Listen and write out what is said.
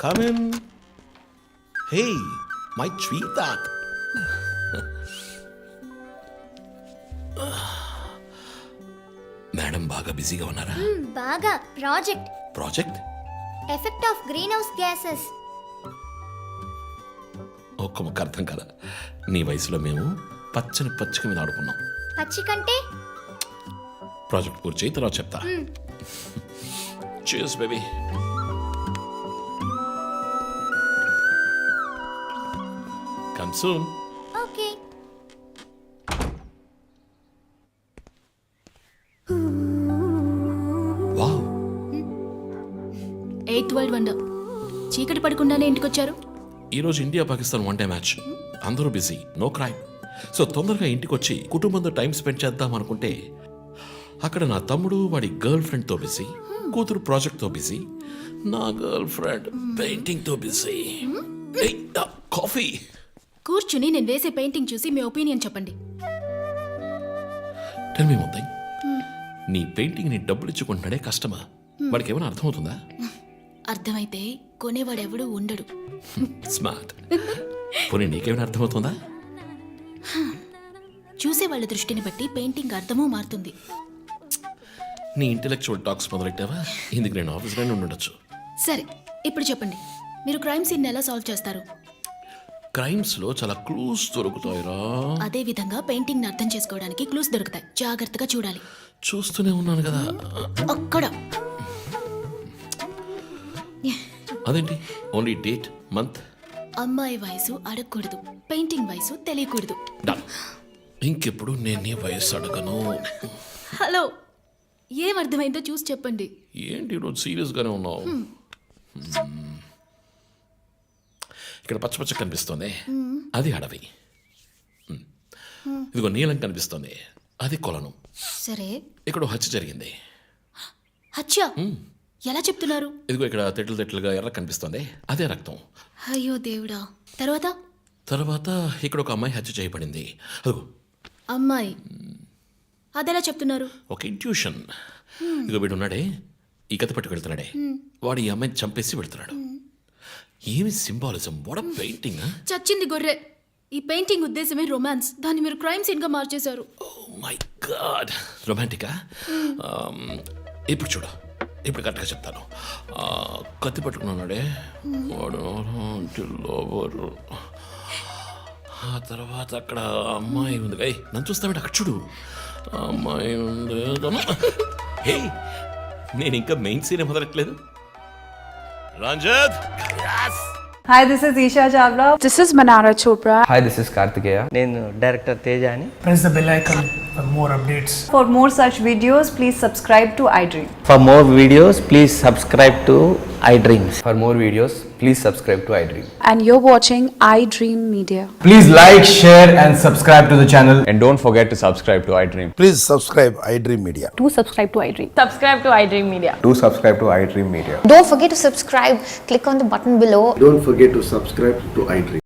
Come in. Hey, my sweetheart. Madam బాగా బిజీగా ఉన్నారా? బాగా. Project effect of green house gases. ఒక్క ముక్క అర్థం కదా. నీ వయసులో మేము పచ్చని పచ్చిక మీద ఆడుకున్నాం. పచ్చి కంటే ప్రాజెక్ట్ పూర్తి చేయి, తర్వాత చెప్తా. Cheers, baby. Come soon. Okay. Wow. 8th world wonder. చీకటి పడకుండానే ఇంటికొచ్చారు. ఈరోజు India Pakistan one day match. అందరూ బిజీ, నో క్రైమ్. సో తొందరగా ఇంటికి వచ్చి కుటుంబంతో టైం స్పెండ్ చేద్దాం అనుకుంటే అక్కడ నా తమ్ముడు వాడి గర్ల్ ఫ్రెండ్తో బిజీ, కూతురు ప్రాజెక్ట్తో బిజీ, నా గర్ల్ ఫ్రెండ్ పెయింటింగ్తో బిజీ. కాఫీ. కూర్చుని నేను వేసే పెయింటింగ్ చూసి మీ ఒపీనియన్ చెప్పండి. Tell me one thing. నీ పెయింటింగ్ ని డబ్బులు ఇచ్చుకుంటున్నాడే కస్టమర్, వాడికి ఏమైనా అర్థమవుతుందా? అర్థమైతే కొనేవాడెవడూ ఉండడు. స్మార్ట్. పోనీ నీకేమైనా అర్థమవుతుందా? చూసే వాళ్ళ దృష్టిని బట్టి పెయింటింగ్ అర్థమూ మారుతుంది. నీ ఇంటెలెక్చువల్ టాక్స్ మొదలెట్టావా? ఇందుకు నేను ఆఫీస్లోనే ఉండొచ్చు. సరే, ఇప్పుడు చెప్పండి, మీరు క్రైమ్ సీన్ ఎలా సాల్వ్ చేస్తారు? క్రైమ్స్ లో చాలా క్లూస్ దొరుకుతాయిరా. అదే విధంగా పెయింటింగ్ ని అర్థం చేసుకోవడానికి క్లూస్ దొరుకుతాయి. జాగ్రత్తగా చూడాలి. చూస్తూనే ఉన్నాను కదా. అక్కడ అదేంటి ఓన్లీ డేట్ మంత్? అమ్మాయి వయసు అడగకూడదు, పెయింటింగ్ వయసు తెలియకూడదు. డన్. ఇంకెప్పుడు నేను నీ వయస్సు అడగను. హలో, ఏం అర్థమైందో చూసి చెప్పండి. ఏంటి ఈరోజు సీరియస్ గానే ఉన్నావు? ఇక్కడ పచ్చ పచ్చ కనిపిస్తుంది, అది అడవి. ఇదిగో నీలం కనిపిస్తుంది, అది కొలను. సరే, ఇక్కడ హత్య జరిగింది. హత్య ఎలా చెప్తున్నారు? ఇదిగో ఇక్కడ తెట్లు తెట్లుగా ఎర్ర కనిపిస్తుంది, అదే రక్తం. అయ్యో దేవుడా. తర్వాత తర్వాత ఇక్కడ ఒక అమ్మాయి హత్య చేయబడింది. అదిగో అమ్మాయి, అదెలా చెప్తున్నారు? ఒక ఇంట్యూషన్. ఇదిగో వీడు ఉన్నాడే, ఈ కథ పట్టుకు వెళ్తున్నాడే, వాడు ఈ అమ్మాయిని చంపేసి వెళ్తున్నాడు. ఏమి సింబాలిజం, వాట్ ఎ పెయింటింగ్. చచ్చింది గొర్రె. ఈ పెయింటింగ్ ఉద్దేశమే రొమాన్స్, దాన్ని మీరు క్రైమ్ సీన్ గా మార్చేశారు. ఓ మై గాడ్, రొమాంటికా? ఇప్పుడు చూడు, ఇప్పుడు కరెక్ట్గా చెప్తాను. కత్తి పట్టుకున్నాడే వాడు లోబరు. ఆ తర్వాత అక్కడ అమ్మాయి ఉంది. నన్ను చూస్తామంటే అక్కడ చూడు, అమ్మాయి ఉంది. హే, నేను ఇంకా మెయిన్ సీన్ మొదలట్లేదు. Ranjit. Hi, this is Isha Chavla. This is Manara Chopra. Hi, this is Kartikeya. నేను డైరెక్టర్ తేజ అని. Press the bell icon for more updates. For more such videos, please subscribe to iDream. For more videos, please subscribe to iDreams. For more videos, please subscribe to iDream. And you're watching iDream Media. Please like, share and subscribe to the channel. And don't forget to subscribe to iDream. Please subscribe iDream Media. Do subscribe to iDream. Subscribe to iDream Media. Do subscribe to iDream Media. Don't forget to subscribe. Click on the button below. Don't forget to subscribe to iDream.